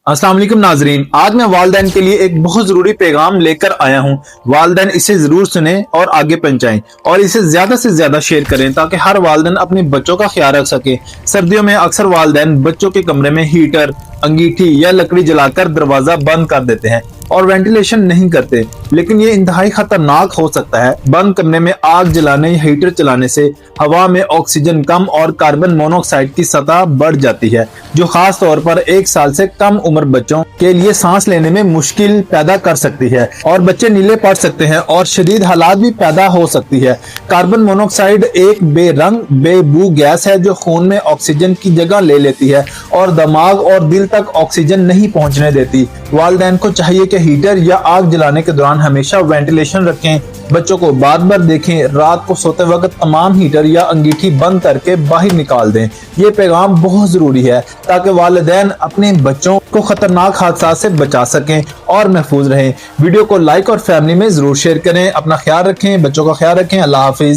अस्सलाम वालेकुम नाजरीन, आज मैं वालदैन के लिए एक बहुत जरूरी पैगाम लेकर आया हूँ। वालदैन इसे जरूर सुने और आगे पहुंचाएं और इसे ज्यादा से ज्यादा शेयर करें ताकि हर वालदैन अपने बच्चों का ख्याल रख सके। सर्दियों में अक्सर वालदैन बच्चों के कमरे में हीटर, अंगीठी या लकड़ी जलाकर दरवाजा बंद कर देते हैं और वेंटिलेशन नहीं करते, लेकिन ये इंतहाई खतरनाक हो सकता है। बंद कमरे में आग जलाने या हीटर चलाने से हवा में ऑक्सीजन कम और कार्बन मोनोऑक्साइड की सतह बढ़ जाती है, जो खास तौर पर 1 साल से कम उम्र बच्चों के लिए सांस लेने में मुश्किल पैदा कर सकती है और बच्चे नीले पड़ सकते हैं और शदीद हालात भी पैदा हो सकती है। कार्बन मोनोऑक्साइड एक बेरंग बेबू गैस है जो खून में ऑक्सीजन की जगह ले लेती है और दिमाग और दिल तक ऑक्सीजन नहीं पहुंचने देती। वालिदैन को चाहिए कि हीटर या आग जलाने के दौरान हमेशा वेंटिलेशन रखें, बच्चों को बार बार देखें, रात को सोते वक्त तमाम हीटर या अंगीठी बंद करके बाहर निकाल दें। ये पैगाम बहुत जरूरी है ताकि वालिदैन अपने बच्चों को खतरनाक हादसात से बचा सकें और महफूज रहें। वीडियो को लाइक और फैमिली में जरूर शेयर करें। अपना ख्याल रखें, बच्चों का ख्याल रखें। अल्लाह हाफिज।